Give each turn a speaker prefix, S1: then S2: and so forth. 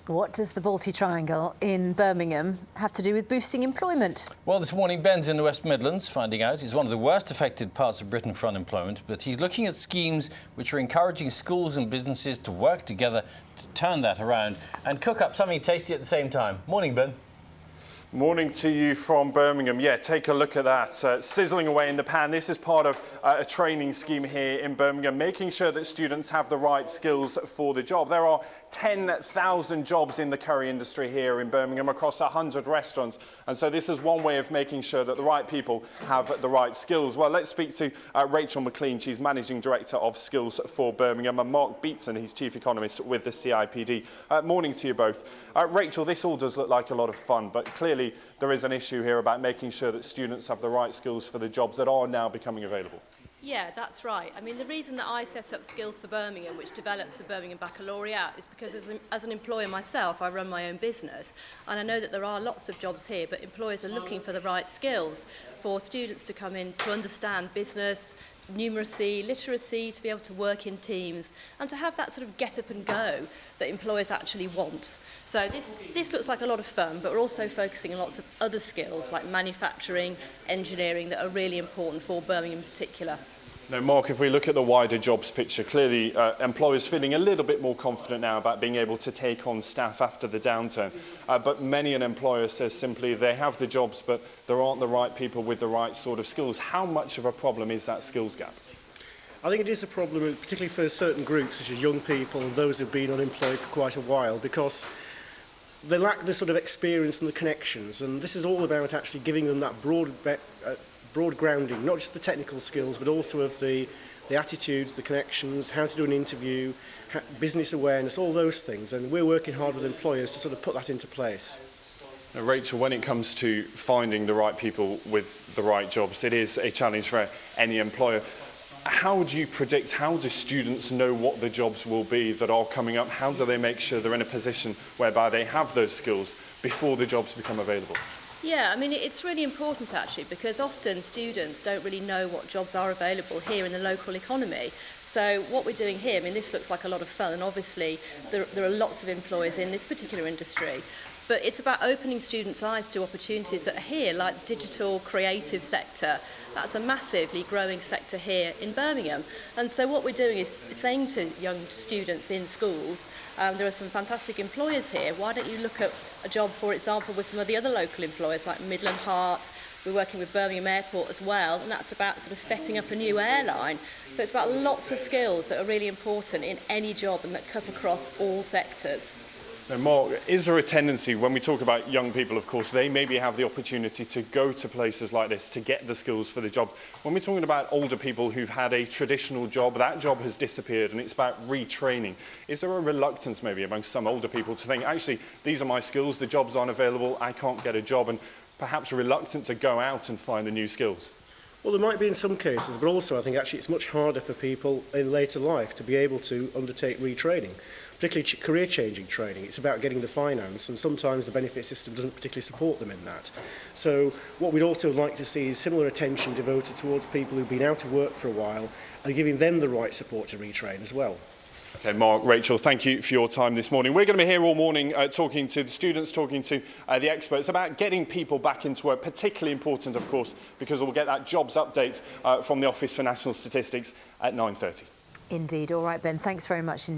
S1: What does the Balti Triangle in Birmingham have to do with boosting employment?
S2: Well, this morning, Ben's in the West Midlands, finding out. He's one of the worst affected parts of Britain for unemployment, but he's looking at schemes which are encouraging schools and businesses to work together to turn that around and cook up something tasty at the same time. Morning, Ben.
S3: Morning to you from Birmingham. Yeah, take a look at that, sizzling away in the pan. This is part of a training scheme here in Birmingham, making sure that students have the right skills for the job. There are 10,000 jobs in the curry industry here in Birmingham across 100 restaurants. And so this is one way of making sure that the right people have the right skills. Well, let's speak to Rachel Maclean. She's Managing Director of Skills for Birmingham, and Mark Beatson, he's Chief Economist with the CIPD. Morning to you both. Rachel, this all does look like a lot of fun, but clearly there is an issue here about making sure that students have the right skills for the jobs that are now becoming available.
S4: Yeah, that's right. I mean, the reason that I set up Skills for Birmingham, which develops the Birmingham Baccalaureate, is because as an employer myself, I run my own business. And I know that there are lots of jobs here, but employers are looking for the right skills for students to come in to understand business, numeracy, literacy, to be able to work in teams and to have that sort of get up and go that employers actually want. So this looks like a lot of fun, but we're also focusing on lots of other skills like manufacturing, engineering that are really important for Birmingham in particular.
S3: Now, Mark, if we look at the wider jobs picture, clearly employers feeling a little bit more confident now about being able to take on staff after the downturn. But many an employer says simply they have the jobs, but there aren't the right people with the right sort of skills. How much of a problem is that skills gap?
S5: I think it is a problem, particularly for certain groups, such as young people and those who've been unemployed for quite a while, because they lack the sort of experience and the connections. And this is all about actually giving them that broad grounding, not just the technical skills, but also of the attitudes, the connections, how to do an interview, business awareness, all those things. And we're working hard with employers to sort of put that into place.
S3: Now, Rachel, when it comes to finding the right people with the right jobs, it is a challenge for any employer. How do you predict, how do students know what the jobs will be that are coming up? How do they make sure they're in a position whereby they have those skills before the jobs become available?
S4: Yeah, I mean, it's really important actually, because often students don't really know what jobs are available here in the local economy. So what we're doing here, I mean, this looks like a lot of fun, and obviously there are lots of employers in this particular industry. But it's about opening students' eyes to opportunities that are here, like digital, creative sector. That's a massively growing sector here in Birmingham. And so what we're doing is saying to young students in schools, there are some fantastic employers here. Why don't you look at a job, for example, with some of the other local employers like Midland Heart. We're working with Birmingham Airport as well, and that's about sort of setting up a new airline. So it's about lots of skills that are really important in any job and that cut across all sectors.
S3: Now, Mark, is there a tendency, when we talk about young people, of course, they maybe have the opportunity to go to places like this to get the skills for the job. When we're talking about older people who've had a traditional job, that job has disappeared and it's about retraining. Is there a reluctance maybe among some older people to think, actually, these are my skills, the jobs aren't available, I can't get a job, and perhaps reluctant to go out and find the new skills?
S5: Well, there might be in some cases, but also I think actually it's much harder for people in later life to be able to undertake retraining, particularly career-changing training. It's about getting the finance, and sometimes the benefit system doesn't particularly support them in that. So what we'd also like to see is similar attention devoted towards people who've been out of work for a while and giving them the right support to retrain as well.
S3: Okay, Mark, Rachel, thank you for your time this morning. We're going to be here all morning talking to the students, talking to the experts about getting people back into work, particularly important, of course, because we'll get that jobs update from the Office for National Statistics at 9:30.
S1: Indeed. All right, Ben. Thanks very much indeed.